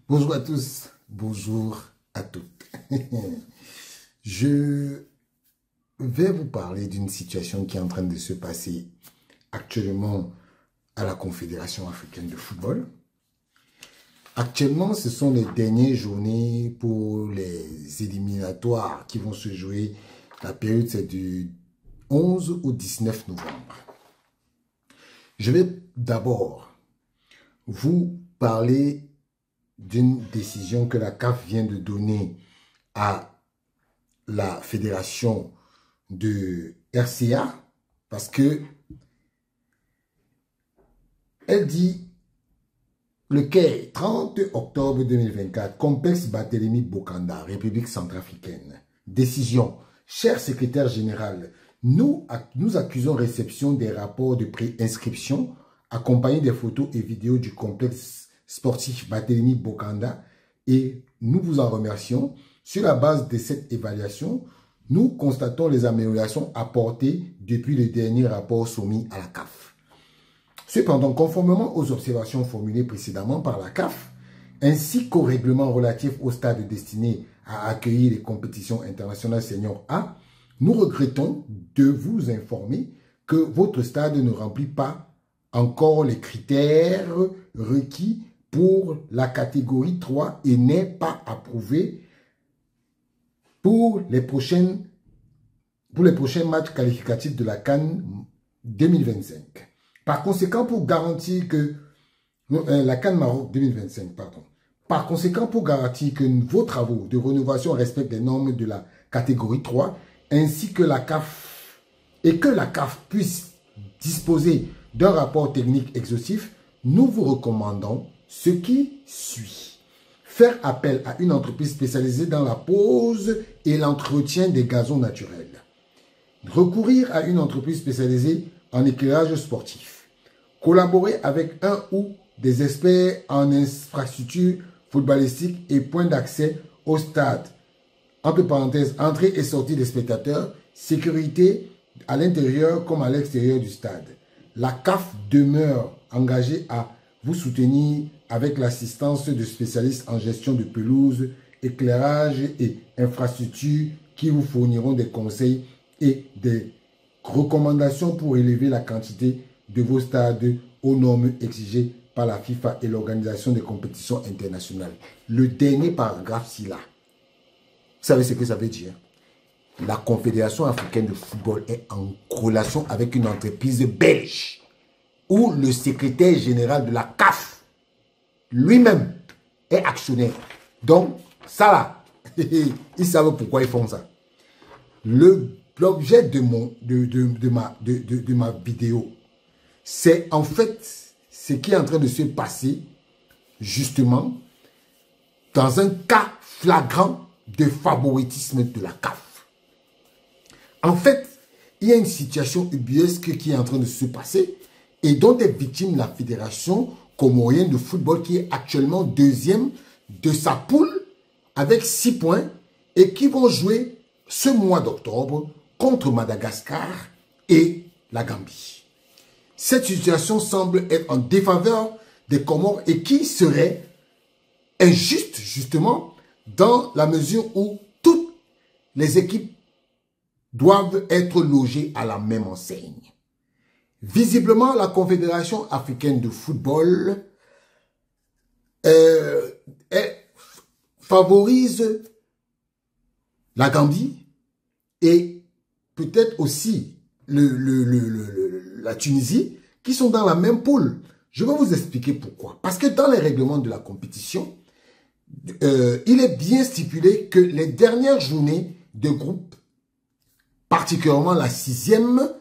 Bonjour à tous, bonjour à toutes. Je vais vous parler d'une situation qui est en train de se passer actuellement à la Confédération africaine de football. Actuellement, ce sont les dernières journées pour les éliminatoires qui vont se jouer. La période, c'est du 11 au 19 novembre. Je vais d'abord vous parler d'une décision que la CAF vient de donner à la fédération de RCA, parce que elle dit le Caire, 30 octobre 2024, complexe Barthélemy Bokanda, République centrafricaine. Décision. Cher secrétaire général, nous accusons réception des rapports de préinscription accompagnés des photos et vidéos du complexe sportif Barthélemy Bokanda et nous vous en remercions. Sur la base de cette évaluation, nous constatons les améliorations apportées depuis le dernier rapport soumis à la CAF. Cependant, conformément aux observations formulées précédemment par la CAF, ainsi qu'au règlement relatif au stade destiné à accueillir les compétitions internationales senior A, nous regrettons de vous informer que votre stade ne remplit pas encore les critères requis pour la catégorie 3 et n'est pas approuvé pour les prochains matchs qualificatifs de la CAN 2025. Par conséquent, pour garantir que la CAN Maroc 2025, pardon. Par conséquent, pour garantir que vos travaux de rénovation respectent les normes de la catégorie 3, ainsi que la CAF puisse disposer d'un rapport technique exhaustif, nous vous recommandons ce qui suit. Faire appel à une entreprise spécialisée dans la pose et l'entretien des gazons naturels. Recourir à une entreprise spécialisée en éclairage sportif. Collaborer avec un ou des experts en infrastructure footballistique et points d'accès au stade. Entre parenthèses, entrée et sortie des spectateurs, sécurité à l'intérieur comme à l'extérieur du stade. La CAF demeure engagée à vous soutenir avec l'assistance de spécialistes en gestion de pelouse, éclairage et infrastructures qui vous fourniront des conseils et des recommandations pour élever la quantité de vos stades aux normes exigées par la FIFA et l'organisation des compétitions internationales. Le dernier paragraphe, là, vous savez ce que ça veut dire? La Confédération africaine de football est en relation avec une entreprise belge où le secrétaire général de la CAF lui-même est actionnaire. Donc, ça là, ils savent pourquoi ils font ça. L'objet de ma vidéo, c'est en fait ce qui est en train de se passer justement dans un cas flagrant de favoritisme de la CAF. En fait, il y a une situation ubuesque qui est en train de se passer et dont est victime la Fédération comorienne de football qui est actuellement deuxième de sa poule avec 6 points et qui vont jouer ce mois d'octobre contre Madagascar et la Gambie. Cette situation semble être en défaveur des Comores et qui serait injuste justement dans la mesure où toutes les équipes doivent être logées à la même enseigne. Visiblement, la Confédération africaine de football favorise la Gambie et peut-être aussi la Tunisie qui sont dans la même poule. Je vais vous expliquer pourquoi. Parce que dans les règlements de la compétition, il est bien stipulé que les dernières journées de groupe, particulièrement la 6e,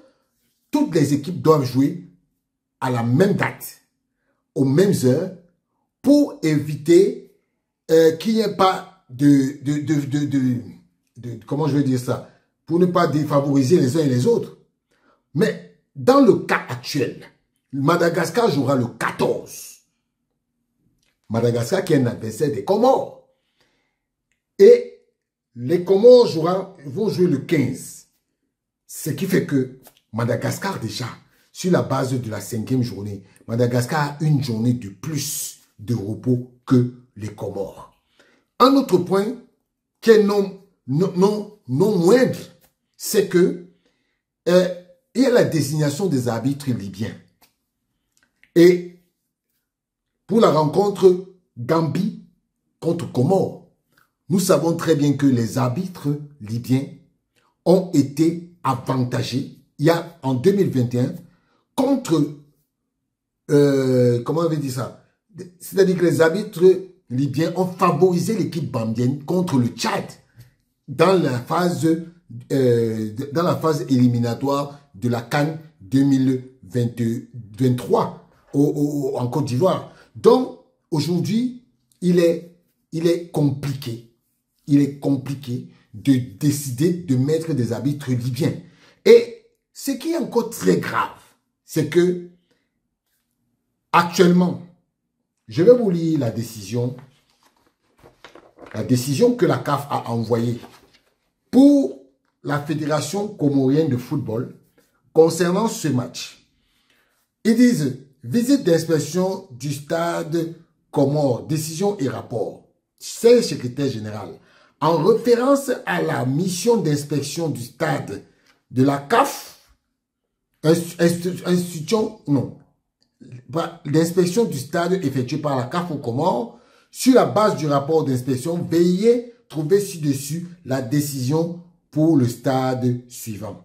toutes les équipes doivent jouer à la même date, aux mêmes heures, pour éviter qu'il n'y ait pas comment je vais dire ça, pour ne pas défavoriser les uns et les autres. Mais dans le cas actuel, Madagascar jouera le 14. Madagascar qui est un adversaire des Comores. Et les Comores vont jouer le 15. Ce qui fait que Madagascar déjà, sur la base de la 5e journée, Madagascar a une journée de plus de repos que les Comores. Un autre point qui est non moindre, c'est que il y a la désignation des arbitres libyens. Et pour la rencontre Gambie contre Comores, nous savons très bien que les arbitres libyens ont été avantagés en 2021 contre, comment on avait dit ça? C'est-à-dire que les arbitres libyens ont favorisé l'équipe gambienne contre le Tchad dans la phase éliminatoire de la CAN 2023 en Côte d'Ivoire. Donc, aujourd'hui, il est compliqué. Il est compliqué de décider de mettre des arbitres libyens. Et ce qui est encore très grave, c'est que actuellement, je vais vous lire la décision que la CAF a envoyée pour la Fédération comorienne de football concernant ce match. Ils disent visite d'inspection du stade Comores, décision et rapport. C'est le secrétaire général. En référence à la mission d'inspection du stade de la CAF, l'inspection du stade effectuée par la CAF aux Comores, sur la base du rapport d'inspection, veuillez trouver ci-dessus la décision pour le stade suivant.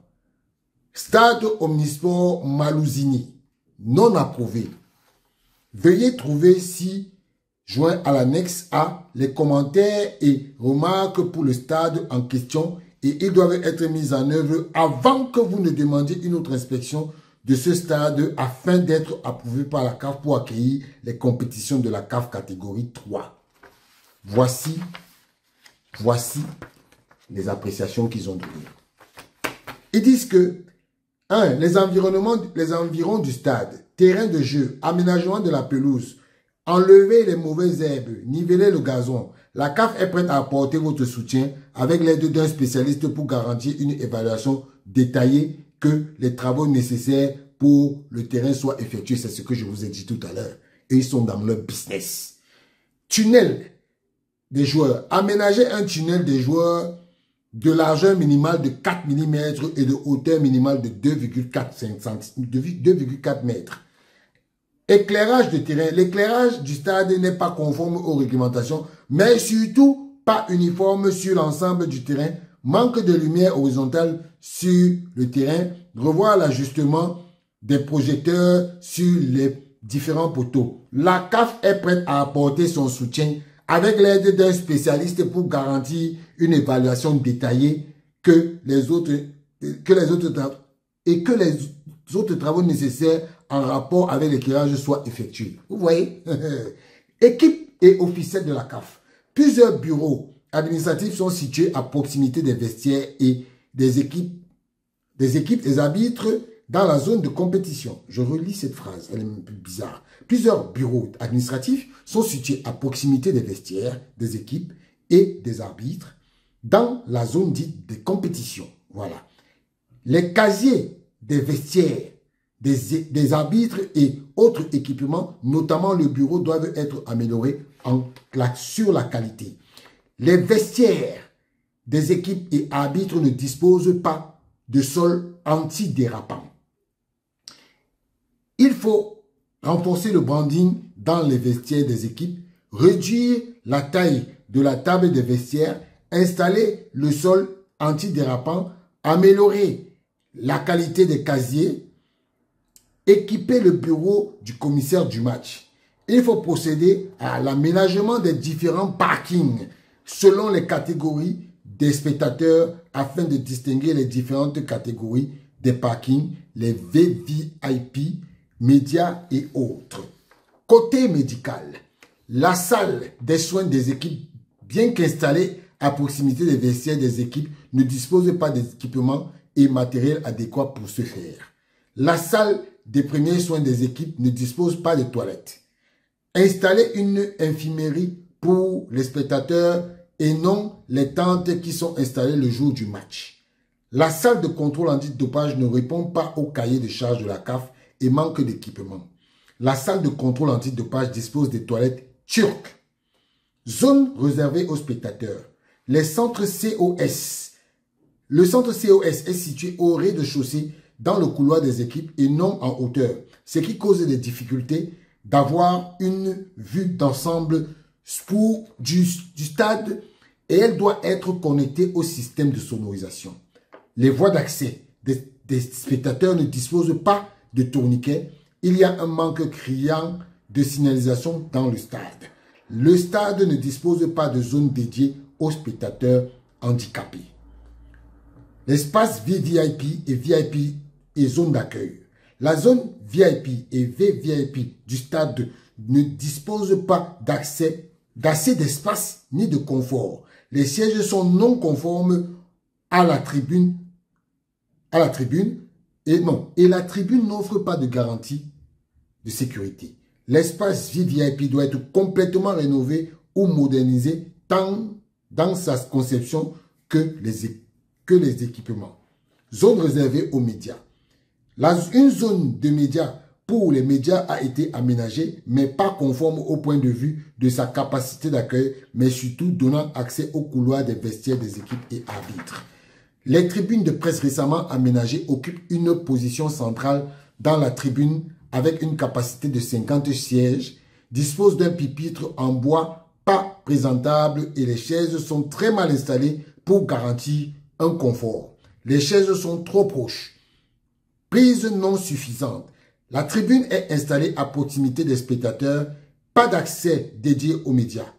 Stade Omnisport Malouzini, non approuvé. Veuillez trouver ci joint à l'annexe A les commentaires et remarques pour le stade en question et ils doivent être mis en œuvre avant que vous ne demandiez une autre inspection de ce stade afin d'être approuvé par la CAF pour accueillir les compétitions de la CAF catégorie 3. Voici les appréciations qu'ils ont données. Ils disent que 1. Les environs du stade, terrain de jeu, aménagement de la pelouse, enlever les mauvaises herbes, niveler le gazon. La CAF est prête à apporter votre soutien avec l'aide d'un spécialiste pour garantir une évaluation détaillée que les travaux nécessaires pour le terrain soient effectués. C'est ce que je vous ai dit tout à l'heure. Et ils sont dans leur business. Tunnel des joueurs. Aménager un tunnel des joueurs de largeur minimale de 4 mm et de hauteur minimale de 2,4 mètres. Éclairage de terrain. L'éclairage du stade n'est pas conforme aux réglementations, mais surtout pas uniforme sur l'ensemble du terrain. Manque de lumière horizontale sur le terrain. Revoir l'ajustement des projecteurs sur les différents poteaux. La CAF est prête à apporter son soutien avec l'aide d'un spécialiste pour garantir une évaluation détaillée que les autres travaux nécessaires en rapport avec l'éclairage soient effectués. Vous voyez? Équipe et officiels de la CAF. Plusieurs bureaux administratifs sont situés à proximité des vestiaires et des équipes des arbitres dans la zone de compétition. Je relis cette phrase, elle est un peu bizarre. Plusieurs bureaux administratifs sont situés à proximité des vestiaires, des équipes et des arbitres dans la zone dite de compétition. Voilà. Les casiers des vestiaires, des arbitres et autres équipements, notamment le bureau, doivent être améliorés sur la qualité. Les vestiaires des équipes et arbitres ne disposent pas de sol antidérapant. Il faut renforcer le branding dans les vestiaires des équipes, réduire la taille de la table des vestiaires, installer le sol antidérapant, améliorer la qualité des casiers, équiper le bureau du commissaire du match. Il faut procéder à l'aménagement des différents parkings selon les catégories des spectateurs afin de distinguer les différentes catégories des parkings, les VVIP, médias et autres. Côté médical, la salle des soins des équipes, bien qu'installée à proximité des vestiaires des équipes, ne dispose pas d'équipements et matériel adéquat pour ce faire. La salle des premiers soins des équipes ne dispose pas de toilettes. Installer une infirmerie pour les spectateurs et non les tentes qui sont installées le jour du match. La salle de contrôle antidopage ne répond pas au cahier de charges de la CAF et manque d'équipement. La salle de contrôle antidopage dispose des toilettes turques. Zone réservée aux spectateurs. Les centres COS. Le centre COS est situé au rez-de-chaussée dans le couloir des équipes et non en hauteur, ce qui cause des difficultés d'avoir une vue d'ensemble du stade et elle doit être connectée au système de sonorisation. Les voies d'accès des spectateurs ne disposent pas de tourniquets. Il y a un manque criant de signalisation dans le stade. Le stade ne dispose pas de zone dédiée aux spectateurs handicapés. L'espace VVIP et VIP et zone d'accueil. La zone VIP et VVIP du stade ne dispose pas d'accès, d'assez d'espace ni de confort. Les sièges sont non conformes à la tribune et la tribune n'offre pas de garantie de sécurité. L'espace VVIP doit être complètement rénové ou modernisé tant dans sa conception que les équipements. Zone réservée aux médias. Une zone de médias pour les médias a été aménagée, mais pas conforme au point de vue de sa capacité d'accueil, mais surtout donnant accès au couloir des vestiaires des équipes et arbitres. Les tribunes de presse récemment aménagées occupent une position centrale dans la tribune avec une capacité de 50 sièges, disposent d'un pupitre en bois pas présentable et les chaises sont très mal installées pour garantir un confort. Les chaises sont trop proches. Prise non suffisante. La tribune est installée à proximité des spectateurs, pas d'accès dédié aux médias.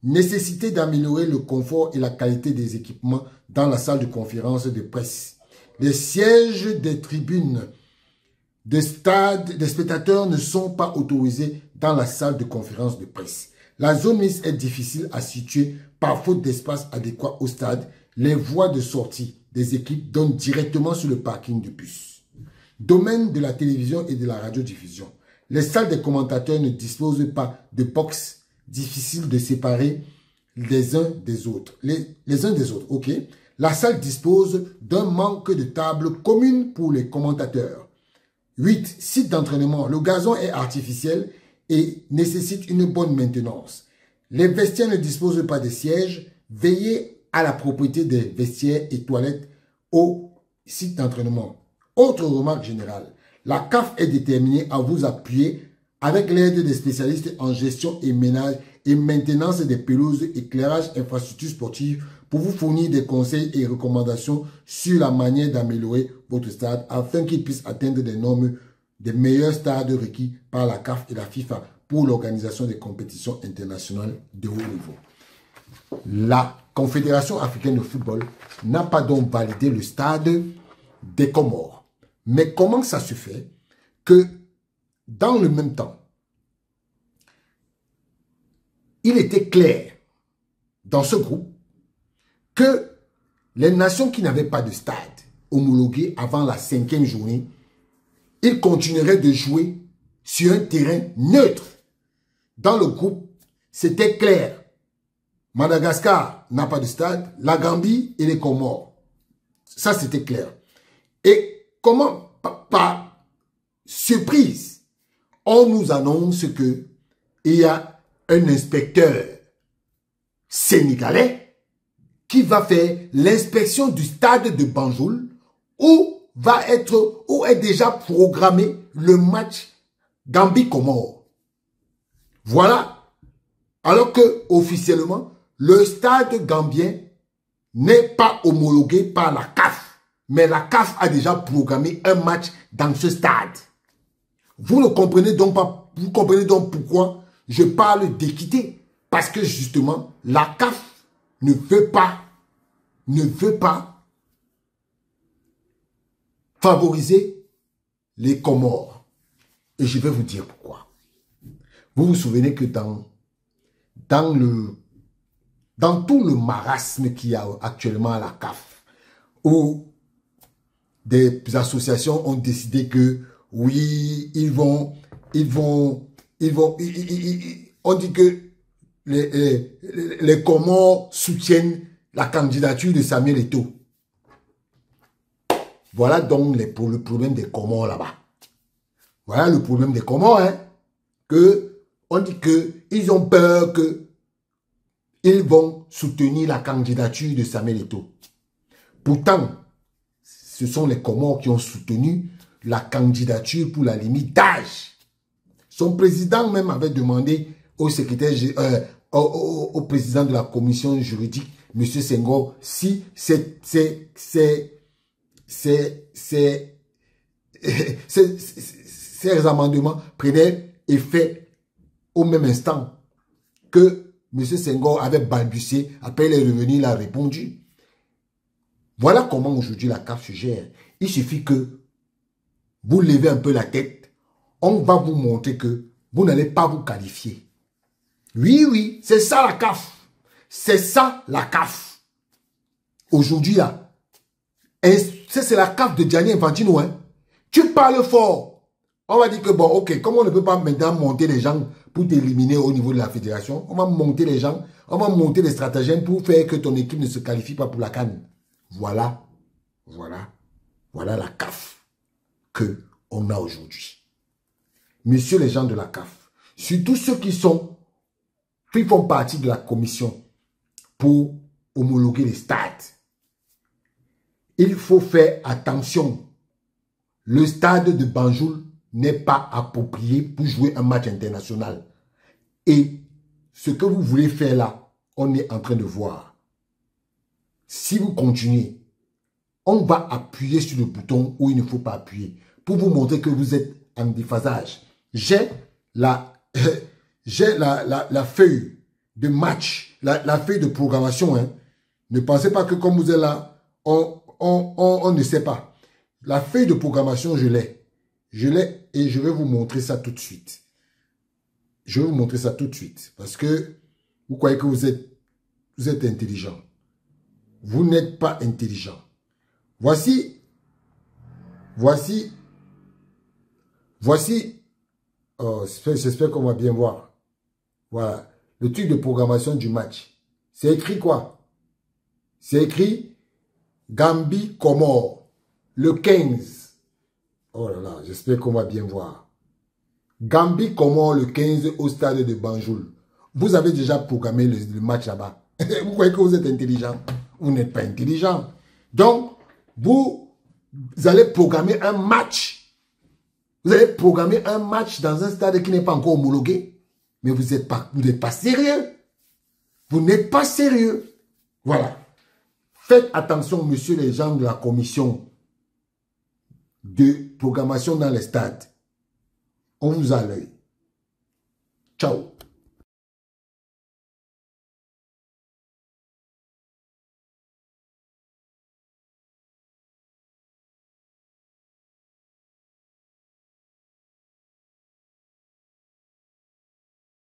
Nécessité d'améliorer le confort et la qualité des équipements dans la salle de conférence de presse. Les sièges des tribunes des stades des spectateurs ne sont pas autorisés dans la salle de conférence de presse. La zone mixte est difficile à situer par faute d'espace adéquat au stade. Les voies de sortie des équipes donnent directement sur le parking de bus. Domaine de la télévision et de la radiodiffusion. Les salles des commentateurs ne disposent pas de box difficile de séparer les uns des autres. Les uns des autres, ok. La salle dispose d'un manque de tables communes pour les commentateurs. 8. Site d'entraînement. Le gazon est artificiel et nécessite une bonne maintenance. Les vestiaires ne disposent pas de sièges. Veillez à la propriété des vestiaires et toilettes au site d'entraînement. Autre remarque générale. La CAF est déterminée à vous appuyer avec l'aide des spécialistes en gestion et ménage et maintenance des pelouses, éclairage, infrastructures sportives pour vous fournir des conseils et recommandations sur la manière d'améliorer votre stade afin qu'il puisse atteindre des normes des meilleurs stades requis par la CAF et la FIFA pour l'organisation des compétitions internationales de haut niveau. La Confédération africaine de football n'a pas donc validé le stade des Comores. Mais comment ça se fait que dans le même temps, il était clair dans ce groupe que les nations qui n'avaient pas de stade homologué avant la 5e journée, ils continueraient de jouer sur un terrain neutre. Dans le groupe, c'était clair. Madagascar n'a pas de stade, la Gambie et les Comores. Ça, c'était clair. Et comment, par surprise, on nous annonce que il y a un inspecteur sénégalais qui va faire l'inspection du stade de Banjul où est déjà programmé le match Gambie-Comores. Voilà. Alors que officiellement, le stade gambien n'est pas homologué par la CAF. Mais la CAF a déjà programmé un match dans ce stade. Vous ne comprenez donc pas, vous comprenez donc pourquoi je parle d'équité. Parce que justement, la CAF ne veut pas favoriser les Comores. Et je vais vous dire pourquoi. Vous vous souvenez que dans tout le marasme qu'il y a actuellement à la CAF, où des associations ont décidé que oui, on dit que les Comores soutiennent la candidature de Samuel Eto'o. Voilà donc le problème des Comores là-bas. Voilà le problème des Comores, hein. on dit qu'ils ont peur qu'ils vont soutenir la candidature de Samuel Eto'o. Pourtant, ce sont les Comores qui ont soutenu la candidature pour la limite d'âge. Son président même avait demandé au secrétaire, au président de la commission juridique, M. Senghor, si ces amendements prenaient effet au même instant que M. Senghor avait balbutié. Après, il est revenu, il a répondu. Voilà comment aujourd'hui la CAF se gère. Il suffit que vous levez un peu la tête. On va vous montrer que vous n'allez pas vous qualifier. Oui, oui, c'est ça la CAF. C'est ça la CAF. Aujourd'hui, là, c'est la CAF de Gianni Infantino. Hein. Tu parles fort. On va dire que, bon, ok, comme on ne peut pas maintenant monter les gens pour t'éliminer au niveau de la fédération, on va monter les gens, on va monter les stratagèmes pour faire que ton équipe ne se qualifie pas pour la CAN. Voilà la CAF qu'on a aujourd'hui. Messieurs les gens de la CAF, surtout ceux qui font partie de la commission pour homologuer les stades, il faut faire attention. Le stade de Banjul n'est pas approprié pour jouer un match international. Et ce que vous voulez faire là, on est en train de voir. Si vous continuez, on va appuyer sur le bouton où il ne faut pas appuyer pour vous montrer que vous êtes en déphasage. J'ai la feuille de match, la feuille de programmation. Hein. Ne pensez pas que comme vous êtes là, on ne sait pas. La feuille de programmation, je l'ai. Je l'ai et je vais vous montrer ça tout de suite. Je vais vous montrer ça tout de suite. Parce que vous croyez que vous êtes intelligent. Vous n'êtes pas intelligent. Voici. Oh, j'espère qu'on va bien voir. Voilà. Le truc de programmation du match. C'est écrit quoi? C'est écrit Gambie Comores. Le 15. Oh là là, j'espère qu'on va bien voir. Gambie Comores le 15 au stade de Banjul. Vous avez déjà programmé le match là-bas. Vous croyez que vous êtes intelligent? Vous n'êtes pas intelligent. Donc, vous allez programmer un match. Vous allez programmer un match dans un stade qui n'est pas encore homologué. Mais vous n'êtes pas sérieux. Vous n'êtes pas sérieux. Voilà. Faites attention, monsieur les gens de la commission de programmation dans les stades. On vous a l'œil. Ciao.